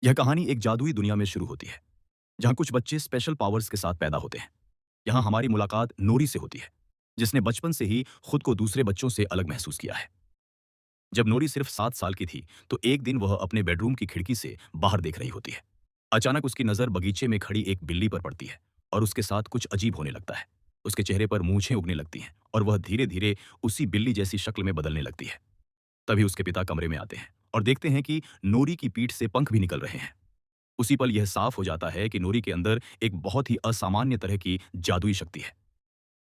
यह कहानी एक जादुई दुनिया में शुरू होती है, जहाँ कुछ बच्चे स्पेशल पावर्स के साथ पैदा होते हैं। यहाँ हमारी मुलाकात नूरी से होती है, जिसने बचपन से ही खुद को दूसरे बच्चों से अलग महसूस किया है। जब नूरी सिर्फ 7 साल की थी, तो एक दिन वह अपने बेडरूम की खिड़की से बाहर देख रही होती है। अचानक उसकी नज़र बगीचे में खड़ी एक बिल्ली पर पड़ती है और उसके साथ कुछ अजीब होने लगता है। उसके चेहरे पर मूंछें उगने लगती हैं और वह धीरे धीरे उसी बिल्ली जैसी शक्ल में बदलने लगती है। तभी उसके पिता कमरे में आते हैं और देखते हैं कि नूरी की पीठ से पंख भी निकल रहे हैं। उसी पल यह साफ हो जाता है कि नूरी के अंदर एक बहुत ही असामान्य तरह की जादुई शक्ति है।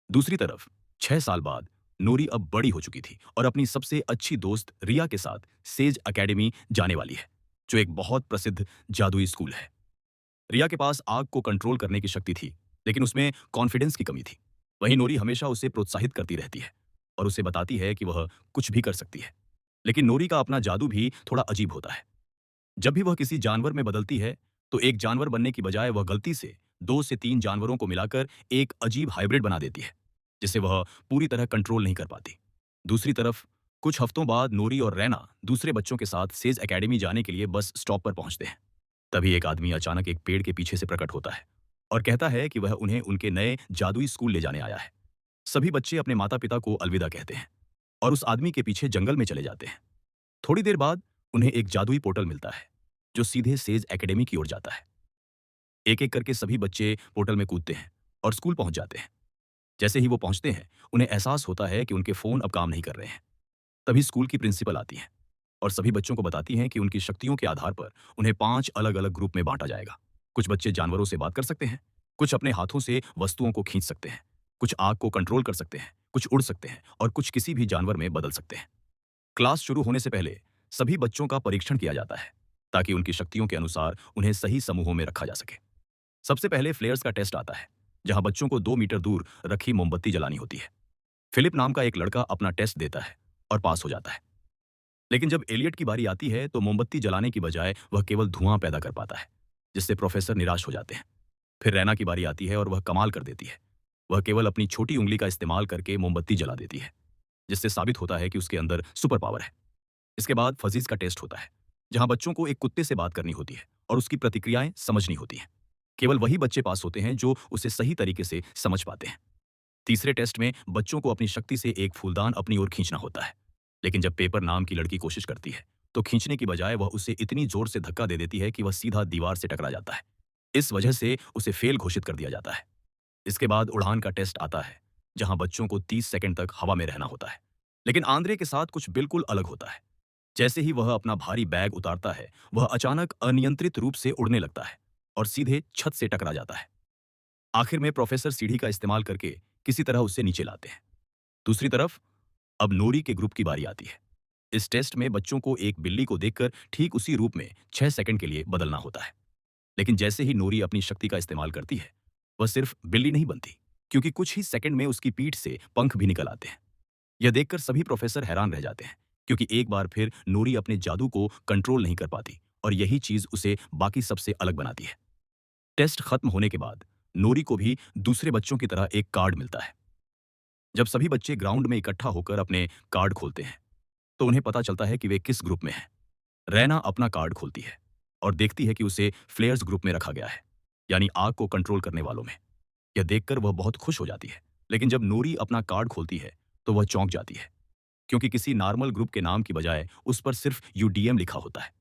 दूसरी तरफ 6 साल बाद नूरी अब बड़ी हो चुकी थी और अपनी सबसे अच्छी दोस्त रिया के साथ सेज एकेडमी जाने वाली है, जो एक बहुत प्रसिद्ध जादुई स्कूल है। रिया के पास आग को कंट्रोल करने की शक्ति थी, लेकिन उसमें कॉन्फिडेंस की कमी थी। वहीं नूरी हमेशा उसे प्रोत्साहित करती रहती है और उसे बताती है कि वह कुछ भी कर सकती है। लेकिन नूरी का अपना जादू भी थोड़ा अजीब होता है। जब भी वह किसी जानवर में बदलती है, तो एक जानवर बनने की बजाय वह गलती से 2 से 3 जानवरों को मिलाकर एक अजीब हाइब्रिड बना देती है, जिसे वह पूरी तरह कंट्रोल नहीं कर पाती। दूसरी तरफ कुछ हफ्तों बाद नूरी और रैना दूसरे बच्चों के साथ सेज एकेडमी जाने के लिए बस स्टॉप पर पहुंचते हैं। तभी एक आदमी अचानक एक पेड़ के पीछे से प्रकट होता है और कहता है कि वह उन्हें उनके नए जादुई स्कूल ले जाने आया है। सभी बच्चे अपने माता पिता को अलविदा कहते हैं और उस आदमी के पीछे जंगल में चले जाते हैं। थोड़ी देर बाद उन्हें एक जादुई पोर्टल मिलता है, जो सीधे सेज एकेडमी की ओर जाता है। एक एक करके सभी बच्चे पोर्टल में कूदते हैं और स्कूल पहुंच जाते हैं। जैसे ही वो पहुंचते हैं, उन्हें एहसास होता है कि उनके फोन अब काम नहीं कर रहे हैं। तभी स्कूल की प्रिंसिपल आती है और सभी बच्चों को बताती हैं कि उनकी शक्तियों के आधार पर उन्हें 5 अलग अलग ग्रुप में बांटा जाएगा। कुछ बच्चे जानवरों से बात कर सकते हैं, कुछ अपने हाथों से वस्तुओं को खींच सकते हैं, कुछ आग को कंट्रोल कर सकते हैं, कुछ उड़ सकते हैं और कुछ किसी भी जानवर में बदल सकते हैं। क्लास शुरू होने से पहले सभी बच्चों का परीक्षण किया जाता है, ताकि उनकी शक्तियों के अनुसार उन्हें सही समूहों में रखा जा सके। सबसे पहले फ्लेयर्स का टेस्ट आता है, जहां बच्चों को 2 मीटर दूर रखी मोमबत्ती जलानी होती है। फिलिप नाम का एक लड़का अपना टेस्ट देता है और पास हो जाता है। लेकिन जब एलियट की बारी आती है, तो मोमबत्ती जलाने की बजाय वह केवल धुआं पैदा कर पाता है, जिससे प्रोफेसर निराश हो जाते हैं। फिर रैना की बारी आती है और वह कमाल कर देती है। वह केवल अपनी छोटी उंगली का इस्तेमाल करके मोमबत्ती जला देती है, जिससे साबित होता है कि उसके अंदर सुपर पावर है। इसके बाद फजीज का टेस्ट होता है, जहां बच्चों को एक कुत्ते से बात करनी होती है और उसकी प्रतिक्रियाएं समझनी होती हैं। केवल वही बच्चे पास होते हैं जो उसे सही तरीके से समझ पाते हैं। तीसरे टेस्ट में बच्चों को अपनी शक्ति से एक फूलदान अपनी ओर खींचना होता है। लेकिन जब पेपर नाम की लड़की कोशिश करती है, तो खींचने की बजाय वह उसे इतनी जोर से धक्का दे देती है कि वह सीधा दीवार से टकरा जाता है। इस वजह से उसे फेल घोषित कर दिया जाता है। इसके बाद उड़ान का टेस्ट आता है, जहां बच्चों को 30 सेकंड तक हवा में रहना होता है। लेकिन आंद्रे के साथ कुछ बिल्कुल अलग होता है। जैसे ही वह अपना भारी बैग उतारता है, वह अचानक अनियंत्रित रूप से उड़ने लगता है और सीधे छत से टकरा जाता है। आखिर में प्रोफेसर सीढ़ी का इस्तेमाल करके किसी तरह उसे नीचे लाते हैं। दूसरी तरफ अब नूरी के ग्रुप की बारी आती है। इस टेस्ट में बच्चों को एक बिल्ली को देखकर ठीक उसी रूप में 6 सेकंड के लिए बदलना होता है। लेकिन जैसे ही नूरी अपनी शक्ति का इस्तेमाल करती है, वह सिर्फ बिल्ली नहीं बनती, क्योंकि कुछ ही सेकंड में उसकी पीठ से पंख भी निकल आते हैं। यह देखकर सभी प्रोफेसर हैरान रह जाते हैं, क्योंकि एक बार फिर नूरी अपने जादू को कंट्रोल नहीं कर पाती और यही चीज उसे बाकी सबसे अलग बनाती है। टेस्ट खत्म होने के बाद नूरी को भी दूसरे बच्चों की तरह एक कार्ड मिलता है। जब सभी बच्चे ग्राउंड में इकट्ठा होकर अपने कार्ड खोलते हैं, तो उन्हें पता चलता है कि वे किस ग्रुप में हैं। रैना अपना कार्ड खोलती है और देखती है कि उसे फ्लेयर्स ग्रुप में रखा गया है, यानी आग को कंट्रोल करने वालों में। यह देखकर वह बहुत खुश हो जाती है। लेकिन जब नूरी अपना कार्ड खोलती है, तो वह चौंक जाती है, क्योंकि किसी नॉर्मल ग्रुप के नाम की बजाय उस पर सिर्फ यूडीएम लिखा होता है।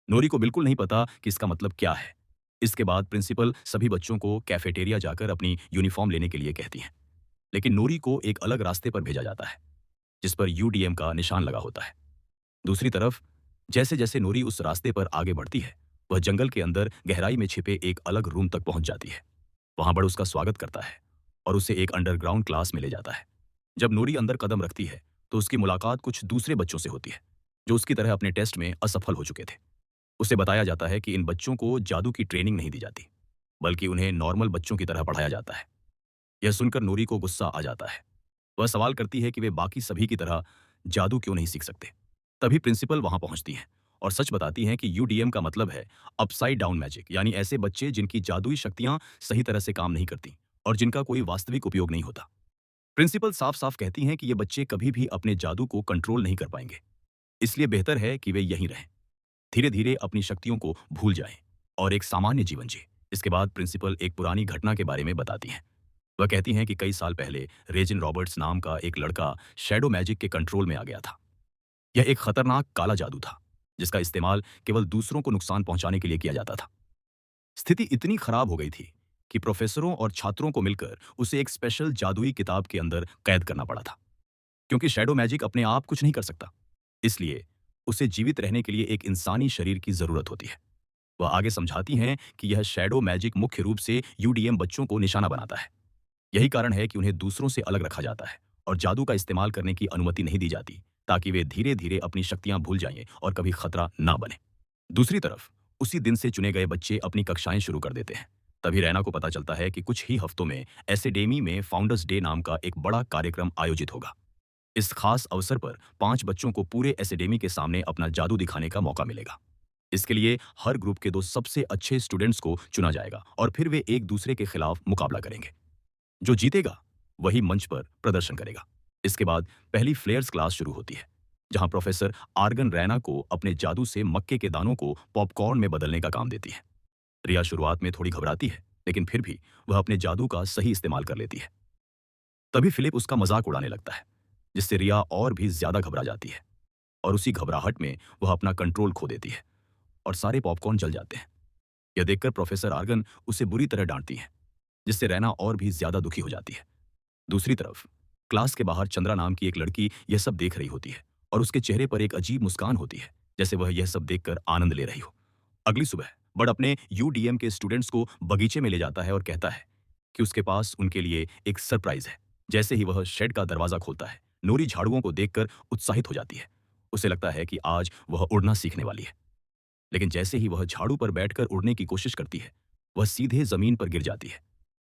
नूरी को बिल्कुल नहीं पता कि इसका मतलब क्या है। इसके बाद प्रिंसिपल सभी बच्चों को कैफेटेरिया जाकर अपनी यूनिफॉर्म लेने के लिए कहती है। लेकिन नूरी को एक अलग रास्ते पर भेजा जाता है, जिस पर यूडीएम का निशान लगा होता है। दूसरी तरफ जैसे जैसे नूरी उस रास्ते पर आगे बढ़ती है, वह जंगल के अंदर गहराई में छिपे एक अलग रूम तक पहुंच जाती है। वहां बड़ उसका स्वागत करता है और उसे एक अंडरग्राउंड क्लास में ले जाता है। जब नूरी अंदर कदम रखती है, तो उसकी मुलाकात कुछ दूसरे बच्चों से होती है, जो उसकी तरह अपने टेस्ट में असफल हो चुके थे। उसे बताया जाता है कि इन बच्चों को जादू की ट्रेनिंग नहीं दी जाती, बल्कि उन्हें नॉर्मल बच्चों की तरह पढ़ाया जाता है। यह सुनकर नूरी को गुस्सा आ जाता है। वह सवाल करती है कि वे बाकी सभी की तरह जादू क्यों नहीं सीख सकते। तभी प्रिंसिपल वहां पहुंचती हैं और सच बताती हैं कि यूडीएम का मतलब है अपसाइड डाउन मैजिक, यानी ऐसे बच्चे जिनकी जादुई शक्तियां सही तरह से काम नहीं करती और जिनका कोई वास्तविक उपयोग नहीं होता। प्रिंसिपल साफ साफ कहती हैं कि ये बच्चे कभी भी अपने जादू को कंट्रोल नहीं कर पाएंगे, इसलिए बेहतर है कि वे यहीं रहें, धीरे धीरे अपनी शक्तियों को भूल जाएं और एक सामान्य जीवन जी। इसके बाद प्रिंसिपल एक पुरानी घटना के बारे में बताती हैं। वह कहती हैं कि कई साल पहले रेजिन रॉबर्ट्स नाम का एक लड़का शैडो मैजिक के कंट्रोल में आ गया था। यह एक खतरनाक काला जादू था, जिसका इस्तेमाल केवल दूसरों को नुकसान पहुंचाने के लिए किया जाता था। स्थिति इतनी खराब हो गई थी कि प्रोफेसरों और छात्रों को मिलकर उसे एक स्पेशल जादुई किताब के अंदर कैद करना पड़ा था, क्योंकि शैडो मैजिक अपने आप कुछ नहीं कर सकता। इसलिए उसे जीवित रहने के लिए एक इंसानी शरीर की जरूरत होती है। वह आगे समझाती हैं कि यह शैडो मैजिक मुख्य रूप से यूडीएम बच्चों को निशाना बनाता है। यही कारण है कि उन्हें दूसरों से अलग रखा जाता है और जादू का इस्तेमाल करने की अनुमति नहीं दी जाती, ताकि वे धीरे धीरे अपनी शक्तियां भूल जाएं और कभी खतरा ना बने। दूसरी तरफ उसी दिन से चुने गए बच्चे अपनी कक्षाएं शुरू कर देते हैं। तभी रैना को पता चलता है कि कुछ ही हफ्तों में एकेडमी में फाउंडर्स डे नाम का एक बड़ा कार्यक्रम आयोजित होगा। इस खास अवसर पर 5 बच्चों को पूरे एकेडमी के सामने अपना जादू दिखाने का मौका मिलेगा। इसके लिए हर ग्रुप के 2 सबसे अच्छे स्टूडेंट्स को चुना जाएगा और फिर वे एक दूसरे के खिलाफ मुकाबला करेंगे। जो जीतेगा वही मंच पर प्रदर्शन करेगा। इसके बाद पहली फ्लेयर्स क्लास शुरू होती है, जहां प्रोफेसर आर्गन रैना को अपने जादू से मक्के के दानों को पॉपकॉर्न में बदलने का काम देती है। रिया शुरुआत में थोड़ी घबराती है, लेकिन फिर भी वह अपने जादू का सही इस्तेमाल कर लेती है। तभी फिलिप उसका मजाक उड़ाने लगता है, जिससे रिया और भी ज्यादा घबरा जाती है और उसी घबराहट में वह अपना कंट्रोल खो देती है और सारे पॉपकॉर्न जल जाते हैं। यह देखकर प्रोफेसर आर्गन उसे बुरी तरह डांटती है, जिससे रैना और भी ज्यादा दुखी हो जाती है। दूसरी तरफ क्लास के बाहर चंद्रा नाम की एक लड़की यह सब देख रही होती है और उसके चेहरे पर एक अजीब मुस्कान होती है, जैसे वह यह सब देखकर आनंद ले रही हो। अगली सुबह बड अपने यूडीएम के स्टूडेंट्स को बगीचे में ले जाता है और कहता है कि उसके पास उनके लिए एक सरप्राइज है। जैसे ही वह शेड का दरवाजा खोलता है, नूरी झाड़ुओं को देखकर उत्साहित हो जाती है। उसे लगता है कि आज वह उड़ना सीखने वाली है। लेकिन जैसे ही वह झाड़ू पर बैठकर उड़ने की कोशिश करती है, वह सीधे जमीन पर गिर जाती है।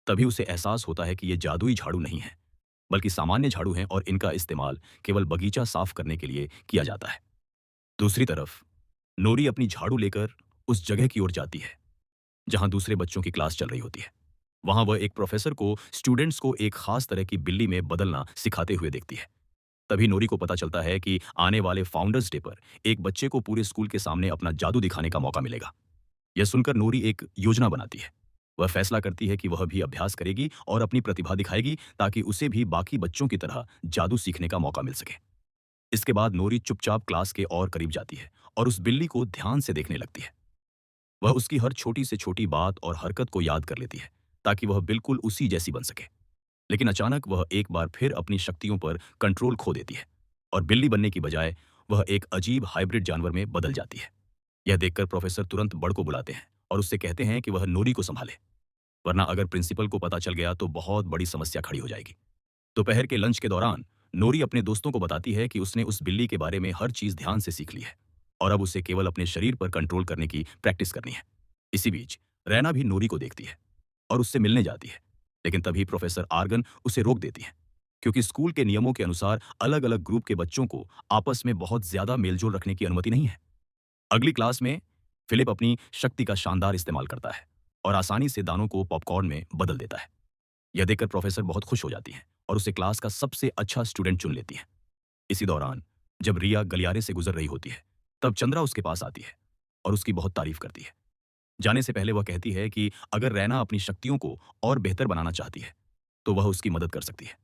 तभी उसे एहसास होता है कि यह जादुई झाड़ू नहीं है, बल्कि सामान्य झाड़ू हैं और इनका इस्तेमाल केवल बगीचा साफ करने के लिए किया जाता है। दूसरी तरफ नोरी अपनी झाड़ू लेकर उस जगह की ओर जाती है जहां दूसरे बच्चों की क्लास चल रही होती है। वहां वह एक प्रोफेसर को स्टूडेंट्स को एक खास तरह की बिल्ली में बदलना सिखाते हुए देखती है। तभी नोरी को पता चलता है कि आने वाले फाउंडर्स डे पर एक बच्चे को पूरे स्कूल के सामने अपना जादू दिखाने का मौका मिलेगा। यह सुनकर नोरी एक योजना बनाती है। वह फैसला करती है कि वह भी अभ्यास करेगी और अपनी प्रतिभा दिखाएगी, ताकि उसे भी बाकी बच्चों की तरह जादू सीखने का मौका मिल सके। इसके बाद नोरी चुपचाप क्लास के और करीब जाती है और उस बिल्ली को ध्यान से देखने लगती है। वह उसकी हर छोटी से छोटी बात और हरकत को याद कर लेती है, ताकि वह बिल्कुल उसी जैसी बन सके। लेकिन अचानक वह एक बार फिर अपनी शक्तियों पर कंट्रोल खो देती है और बिल्ली बनने की बजाय वह एक अजीब हाइब्रिड जानवर में बदल जाती है। यह देखकर प्रोफेसर तुरंत बड़ को बुलाते हैं और उससे कहते हैं कि वह नोरी को संभाले, वरना अगर प्रिंसिपल को पता चल गया तो बहुत बड़ी समस्या खड़ी हो जाएगी। दोपहर के लंच के दौरान नोरी अपने दोस्तों को बताती है कि उसने उस बिल्ली के बारे में हर चीज ध्यान से सीख ली है और अब उसे केवल अपने शरीर पर कंट्रोल करने की प्रैक्टिस करनी है। इसी बीच रैना भी नोरी को देखती है और उससे मिलने जाती है, लेकिन तभी प्रोफेसर आर्गन उसे रोक देती है, क्योंकि स्कूल के नियमों के अनुसार अलग अलग ग्रुप के बच्चों को आपस में बहुत ज्यादा मेलजोल रखने की अनुमति नहीं है। अगली क्लास में फिलिप अपनी शक्ति का शानदार इस्तेमाल करता है और आसानी से दानों को पॉपकॉर्न में बदल देता है। यह देखकर प्रोफेसर बहुत खुश हो जाती है और उसे क्लास का सबसे अच्छा स्टूडेंट चुन लेती है। इसी दौरान जब रिया गलियारे से गुजर रही होती है, तब चंद्रा उसके पास आती है और उसकी बहुत तारीफ करती है। जाने से पहले वह कहती है कि अगर रैना अपनी शक्तियों को और बेहतर बनाना चाहती है, तो वह उसकी मदद कर सकती है।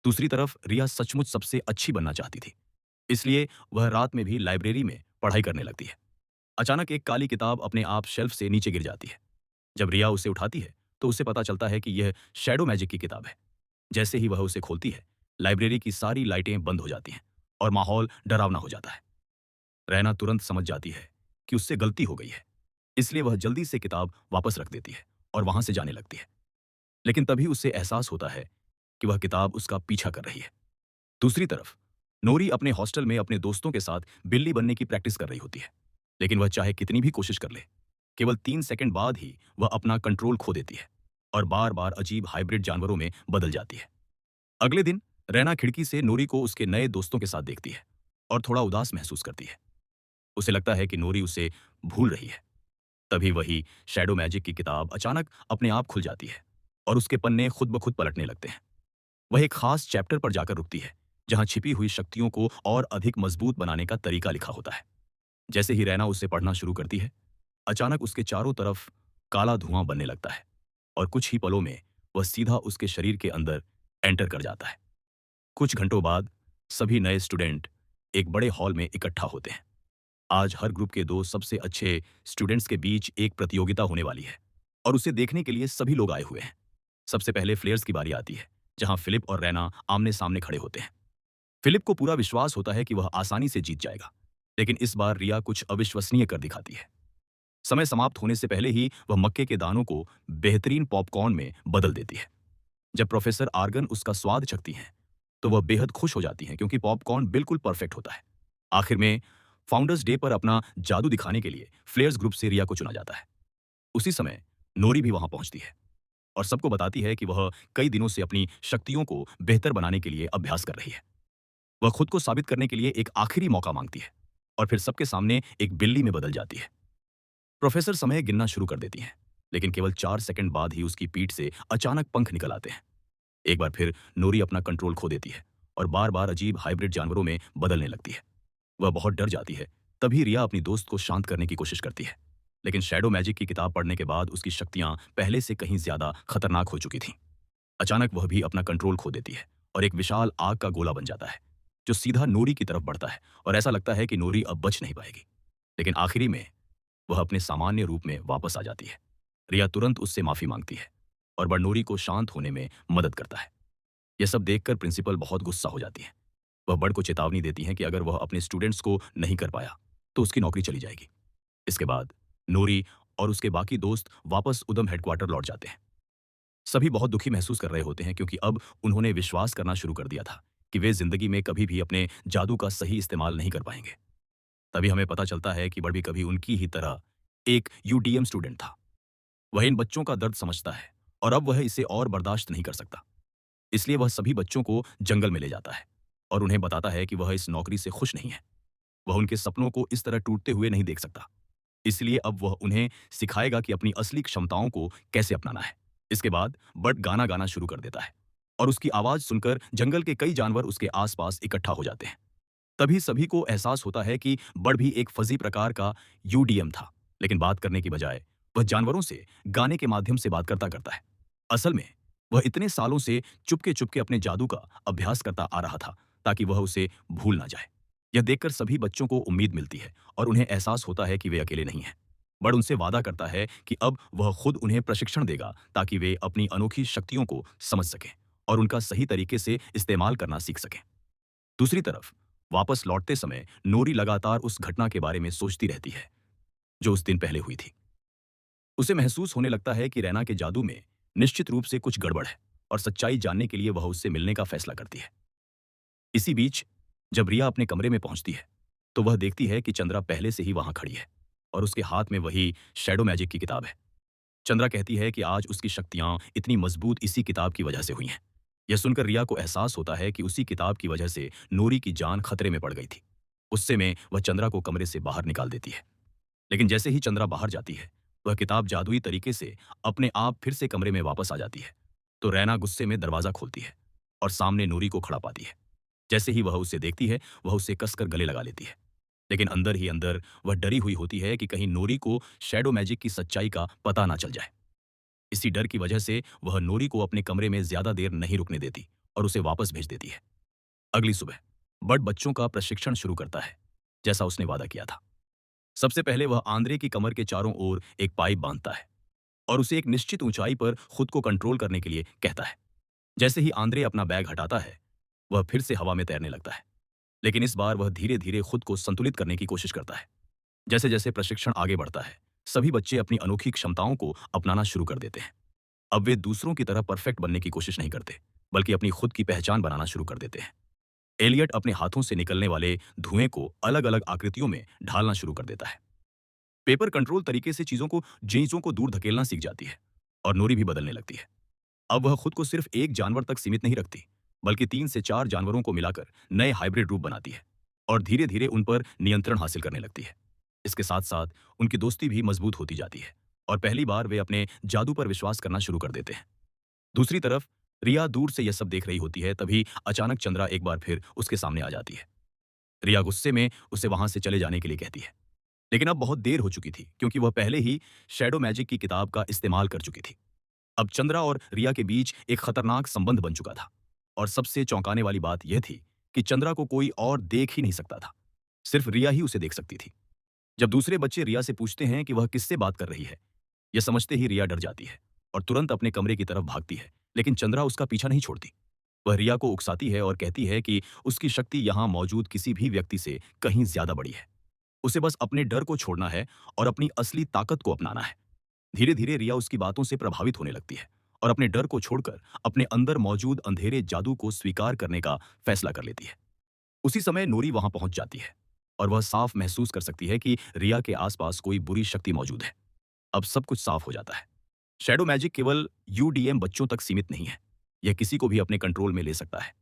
दूसरी तरफ रिया सचमुच सबसे अच्छी बनना चाहती थी, इसलिए वह रात में भी लाइब्रेरी में पढ़ाई करने लगती है। अचानक एक काली किताब अपने आप शेल्फ से नीचे गिर जाती है। जब रिया उसे उठाती है, तो उसे पता चलता है कि यह शैडो मैजिक की किताब है। जैसे ही वह उसे खोलती है, लाइब्रेरी की सारी लाइटें बंद हो जाती हैं और माहौल डरावना हो जाता है। रैना तुरंत समझ जाती है कि उससे गलती हो गई है, इसलिए वह जल्दी से किताब वापस रख देती है और वहां से जाने लगती है। लेकिन तभी उसे एहसास होता है कि वह किताब उसका पीछा कर रही है। दूसरी तरफ नोरी अपने हॉस्टल में अपने दोस्तों के साथ बिल्ली बनने की प्रैक्टिस कर रही होती है, लेकिन वह चाहे कितनी भी कोशिश कर ले, केवल 3 सेकंड बाद ही वह अपना कंट्रोल खो देती है और बार बार अजीब हाइब्रिड जानवरों में बदल जाती है। अगले दिन रैना खिड़की से नोरी को उसके नए दोस्तों के साथ देखती है और थोड़ा उदास महसूस करती है। उसे लगता है कि नोरी उसे भूल रही है। तभी वही शैडो मैजिक की किताब अचानक अपने आप खुल जाती है और उसके पन्ने खुद ब खुद पलटने लगते हैं। वह एक खास चैप्टर पर जाकर रुकती है, जहां छिपी हुई शक्तियों को और अधिक मजबूत बनाने का तरीका लिखा होता है। जैसे ही रैना उसे पढ़ना शुरू करती है, अचानक उसके चारों तरफ काला धुआं बनने लगता है और कुछ ही पलों में वह सीधा उसके शरीर के अंदर एंटर कर जाता है। कुछ घंटों बाद सभी नए स्टूडेंट एक बड़े हॉल में इकट्ठा होते हैं। आज हर ग्रुप के दो सबसे अच्छे स्टूडेंट्स के बीच एक प्रतियोगिता होने वाली है और उसे देखने के लिए सभी लोग आए हुए हैं। सबसे पहले फ्लेयर्स की बारी आती है, जहां फिलिप और रैना आमने सामने खड़े होते हैं। फिलिप को पूरा विश्वास होता है कि वह आसानी से जीत जाएगा, लेकिन इस बार रिया कुछ अविश्वसनीय कर दिखाती है। समय समाप्त होने से पहले ही वह मक्के के दानों को बेहतरीन पॉपकॉर्न में बदल देती है। जब प्रोफेसर आर्गन उसका स्वाद चखती हैं, तो वह बेहद खुश हो जाती हैं क्योंकि पॉपकॉर्न बिल्कुल परफेक्ट होता है। आखिर में फाउंडर्स डे पर अपना जादू दिखाने के लिए फ्लेयर्स ग्रुप से रिया को चुना जाता है। उसी समय नोरी भी वहां पहुंचती है और सबको बताती है कि वह कई दिनों से अपनी शक्तियों को बेहतर बनाने के लिए अभ्यास कर रही है। वह खुद को साबित करने के लिए एक आखिरी मौका मांगती है और फिर सबके सामने एक बिल्ली में बदल जाती है। प्रोफेसर समय गिनना शुरू कर देती हैं, लेकिन केवल 4 सेकंड बाद ही उसकी पीठ से अचानक पंख निकल आते हैं। एक बार फिर नोरी अपना कंट्रोल खो देती है और बार बार अजीब हाइब्रिड जानवरों में बदलने लगती है। वह बहुत डर जाती है। तभी रिया अपनी दोस्त को शांत करने की कोशिश करती है, लेकिन शैडो मैजिक की किताब पढ़ने के बाद उसकी शक्तियां पहले से कहीं ज्यादा खतरनाक हो चुकी थीं। अचानक वह भी अपना कंट्रोल खो देती है और एक विशाल आग का गोला बन जाता है, जो सीधा नोरी की तरफ बढ़ता है और ऐसा लगता है कि नोरी अब बच नहीं पाएगी। लेकिन आखिरी में वह अपने सामान्य रूप में वापस आ जाती है। रिया तुरंत उससे माफी मांगती है और बड़नोरी को शांत होने में मदद करता है। यह सब देखकर प्रिंसिपल बहुत गुस्सा हो जाती है। वह बड़ को चेतावनी देती हैं कि अगर वह अपने स्टूडेंट्स को नहीं कर पाया तो उसकी नौकरी चली जाएगी। इसके बाद नोरी और उसके बाकी दोस्त वापस उदम हेडक्वार्टर लौट जाते हैं। सभी बहुत दुखी महसूस कर रहे होते हैं क्योंकि अब उन्होंने विश्वास करना शुरू कर दिया था कि वे जिंदगी में कभी भी अपने जादू का सही इस्तेमाल नहीं कर पाएंगे। तभी हमें पता चलता है कि बड़ भी कभी उनकी ही तरह एक यूडीएम स्टूडेंट था। वह इन बच्चों का दर्द समझता है और अब वह इसे और बर्दाश्त नहीं कर सकता। इसलिए वह सभी बच्चों को जंगल में ले जाता है और उन्हें बताता है कि वह इस नौकरी से खुश नहीं है। वह उनके सपनों को इस तरह टूटते हुए नहीं देख सकता। इसलिए अब वह उन्हें सिखाएगा कि अपनी असली क्षमताओं को कैसे अपनाना है। इसके बाद बट गाना गाना शुरू कर देता है और उसकी आवाज सुनकर जंगल के कई जानवर उसके आसपास इकट्ठा हो जाते हैं। तभी सभी को एहसास होता है कि बड़ भी एक फजी प्रकार का यूडीएम था, लेकिन बात करने की बजाय वह जानवरों से गाने के माध्यम से बात करता करता है। असल में वह इतने सालों से चुपके चुपके अपने जादू का अभ्यास करता आ रहा था ताकि वह उसे भूल ना जाए। यह देखकर सभी बच्चों को उम्मीद मिलती है और उन्हें एहसास होता है कि वे अकेले नहीं हैं। बड़ उनसे वादा करता है कि अब वह खुद उन्हें प्रशिक्षण देगा ताकि वे अपनी अनोखी शक्तियों को समझ सकें और उनका सही तरीके से इस्तेमाल करना सीख सकें। दूसरी तरफ वापस लौटते समय नोरी लगातार उस घटना के बारे में सोचती रहती है जो उस दिन पहले हुई थी। उसे महसूस होने लगता है कि रैना के जादू में निश्चित रूप से कुछ गड़बड़ है और सच्चाई जानने के लिए वह उससे मिलने का फैसला करती है। इसी बीच जब रिया अपने कमरे में पहुंचती है तो वह देखती है कि चंद्रा पहले से ही वहां खड़ी है और उसके हाथ में वही शैडो मैजिक की किताब है। चंद्रा कहती है कि आज उसकी शक्तियां इतनी मजबूत इसी किताब की वजह से हुई हैं। यह सुनकर रिया को एहसास होता है कि उसी किताब की वजह से नोरी की जान खतरे में पड़ गई थी। गुस्से में वह चंद्रा को कमरे से बाहर निकाल देती है, लेकिन जैसे ही चंद्रा बाहर जाती है वह किताब जादुई तरीके से अपने आप फिर से कमरे में वापस आ जाती है। तो रैना गुस्से में दरवाजा खोलती है और सामने नूरी को खड़ा पाती है। जैसे ही वह उसे देखती है वह उसे कसकर गले लगा लेती है, लेकिन अंदर ही अंदर वह डरी हुई होती है कि कहीं नूरी को शैडो मैजिक की सच्चाई का पता ना चल जाए। इसी डर की वजह से वह नूरी को अपने कमरे में ज्यादा देर नहीं रुकने देती और उसे वापस भेज देती है। अगली सुबह बड़ बच्चों का प्रशिक्षण शुरू करता है जैसा उसने वादा किया था। सबसे पहले वह आंद्रे की कमर के चारों ओर एक पाइप बांधता है और उसे एक निश्चित ऊंचाई पर खुद को कंट्रोल करने के लिए कहता है। जैसे ही आंद्रे अपना बैग हटाता है वह फिर से हवा में तैरने लगता है, लेकिन इस बार वह धीरे धीरे खुद को संतुलित करने की कोशिश करता है। जैसे जैसे प्रशिक्षण आगे बढ़ता है सभी बच्चे अपनी अनोखी क्षमताओं को अपनाना शुरू कर देते हैं। अब वे दूसरों की तरह परफेक्ट बनने की कोशिश नहीं करते, बल्कि अपनी खुद की पहचान बनाना शुरू कर देते हैं। एलियट अपने हाथों से निकलने वाले धुएं को अलग अलग आकृतियों में ढालना शुरू कर देता है। पेपर कंट्रोल तरीके से चीजों को दूर धकेलना सीख जाती है और नोरी भी बदलने लगती है। अब वह खुद को सिर्फ एक जानवर तक सीमित नहीं रखती, बल्कि 3 से 4 जानवरों को मिलाकर नए हाइब्रिड रूप बनाती है और धीरे धीरे उन पर नियंत्रण हासिल करने लगती है। इसके साथ साथ उनकी दोस्ती भी मजबूत होती जाती है और पहली बार वे अपने जादू पर विश्वास करना शुरू कर देते हैं। दूसरी तरफ रिया दूर से यह सब देख रही होती है। तभी अचानक चंद्रा एक बार फिर उसके सामने आ जाती है। रिया गुस्से में उसे वहां से चले जाने के लिए कहती है, लेकिन अब बहुत देर हो चुकी थी क्योंकि वह पहले ही शैडो मैजिक की किताब का इस्तेमाल कर चुकी थी। अब चंद्रा और रिया के बीच एक खतरनाक संबंध बन चुका था। और सबसे चौंकाने वाली बात यह थी कि चंद्रा को कोई और देख ही नहीं सकता था। सिर्फ रिया ही उसे देख सकती थी। जब दूसरे बच्चे रिया से पूछते हैं कि वह किससे बात कर रही है, यह समझते ही रिया डर जाती है और तुरंत अपने कमरे की तरफ भागती है। लेकिन चंद्रा उसका पीछा नहीं छोड़ती। वह रिया को उकसाती है और कहती है कि उसकी शक्ति यहाँ मौजूद किसी भी व्यक्ति से कहीं ज्यादा बड़ी है। उसे बस अपने डर को छोड़ना है और अपनी असली ताकत को अपनाना है। धीरे धीरे रिया उसकी बातों से प्रभावित होने लगती है और अपने डर को छोड़कर अपने अंदर मौजूद अंधेरे जादू को स्वीकार करने का फैसला कर लेती है। उसी समय नूरी वहां पहुंच जाती है और वह साफ महसूस कर सकती है कि रिया के आसपास कोई बुरी शक्ति मौजूद है। अब सब कुछ साफ हो जाता है। शैडो मैजिक केवल यूडीएम बच्चों तक सीमित नहीं है, यह किसी को भी अपने कंट्रोल में ले सकता है।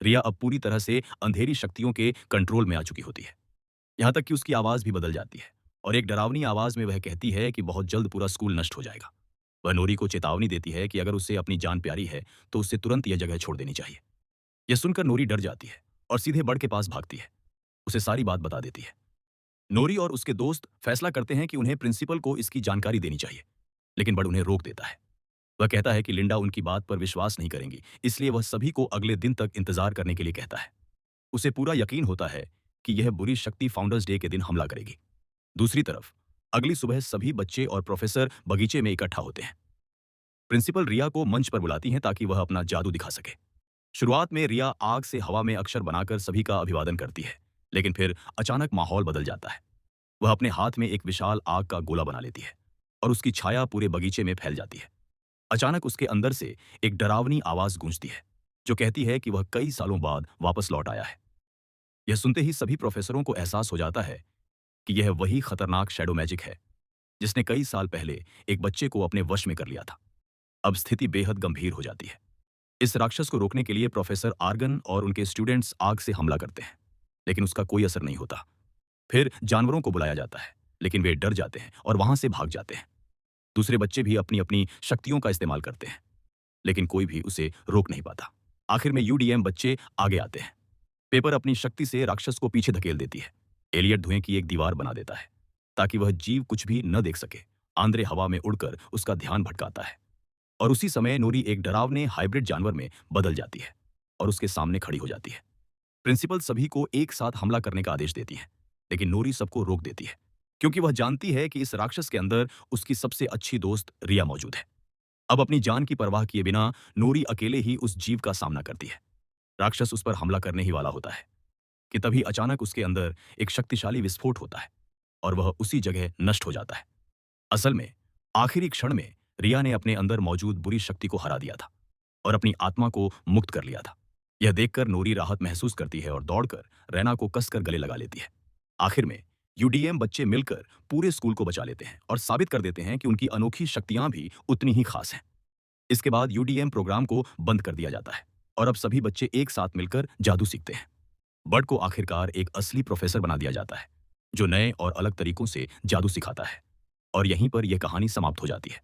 रिया अब पूरी तरह से अंधेरी शक्तियों के कंट्रोल में आ चुकी होती है। यहाँ तक कि उसकी आवाज भी बदल जाती है और एक डरावनी आवाज में वह कहती है कि बहुत जल्द पूरा स्कूल नष्ट हो जाएगा। वह नूरी को चेतावनी देती है कि अगर उसे अपनी जान प्यारी है तो उसे तुरंत यह जगह छोड़ देनी चाहिए। यह सुनकर नूरी डर जाती है और सीधे बड़ के पास भागती है। उसे सारी बात बता देती है। नूरी और उसके दोस्त फैसला करते हैं कि उन्हें प्रिंसिपल को इसकी जानकारी देनी चाहिए, लेकिन बड़ उन्हें रोक देता है। वह कहता है कि लिंडा उनकी बात पर विश्वास नहीं करेंगी, इसलिए वह सभी को अगले दिन तक इंतजार करने के लिए कहता है। उसे पूरा यकीन होता है कि यह बुरी शक्ति फाउंडर्स डे के दिन हमला करेगी। दूसरी तरफ अगली सुबह सभी बच्चे और प्रोफेसर बगीचे में इकट्ठा होते हैं। प्रिंसिपल रिया को मंच पर बुलाती हैं ताकि वह अपना जादू दिखा सके। शुरुआत में रिया आग से हवा में अक्षर बनाकर सभी का अभिवादन करती है, लेकिन फिर अचानक माहौल बदल जाता है। वह अपने हाथ में एक विशाल आग का गोला बना लेती है और उसकी छाया पूरे बगीचे में फैल जाती है। अचानक उसके अंदर से एक डरावनी आवाज गूंजती है जो कहती है कि वह कई सालों बाद वापस लौट आया है। यह सुनते ही सभी प्रोफेसरों को एहसास हो जाता है कि यह वही खतरनाक शैडो मैजिक है जिसने कई साल पहले एक बच्चे को अपने वश में कर लिया था। अब स्थिति बेहद गंभीर हो जाती है। इस राक्षस को रोकने के लिए प्रोफेसर आर्गन और उनके स्टूडेंट्स आग से हमला करते हैं, लेकिन उसका कोई असर नहीं होता। फिर जानवरों को बुलाया जाता है, लेकिन वे डर जाते हैं और वहां से भाग जाते हैं। दूसरे बच्चे भी अपनी अपनी शक्तियों का इस्तेमाल करते हैं, लेकिन कोई भी उसे रोक नहीं पाता। आखिर में यूडीएम बच्चे आगे आते हैं। पेपर अपनी शक्ति से राक्षस को पीछे धकेल देती है। एलियट धुएं की एक दीवार बना देता है ताकि वह जीव कुछ भी न देख सके। आंद्रे हवा में उड़कर उसका ध्यान भटकाता है और उसी समय नूरी एक डरावने हाइब्रिड जानवर में बदल जाती है और उसके सामने खड़ी हो जाती है। प्रिंसिपल सभी को एक साथ हमला करने का आदेश देती है, लेकिन नूरी सबको रोक देती है क्योंकि वह जानती है कि इस राक्षस के अंदर उसकी सबसे अच्छी दोस्त रिया मौजूद है। अब अपनी जान की परवाह किए बिना नूरी अकेले ही उस जीव का सामना करती है। राक्षस उस पर हमला करने ही वाला होता है कि तभी अचानक उसके अंदर एक शक्तिशाली विस्फोट होता है और वह उसी जगह नष्ट हो जाता है। असल में आखिरी क्षण में रिया ने अपने अंदर मौजूद बुरी शक्ति को हरा दिया था और अपनी आत्मा को मुक्त कर लिया था। यह देखकर नूरी राहत महसूस करती है और दौड़कर रैना को कसकर गले लगा लेती है। आखिर में यूडीएम बच्चे मिलकर पूरे स्कूल को बचा लेते हैं और साबित कर देते हैं कि उनकी अनोखी शक्तियां भी उतनी ही खास हैं। इसके बाद यूडीएम प्रोग्राम को बंद कर दिया जाता है और अब सभी बच्चे एक साथ मिलकर जादू सीखते हैं। बर्ड को आखिरकार एक असली प्रोफेसर बना दिया जाता है जो नए और अलग तरीकों से जादू सिखाता है। और यहीं पर यह कहानी समाप्त हो जाती है।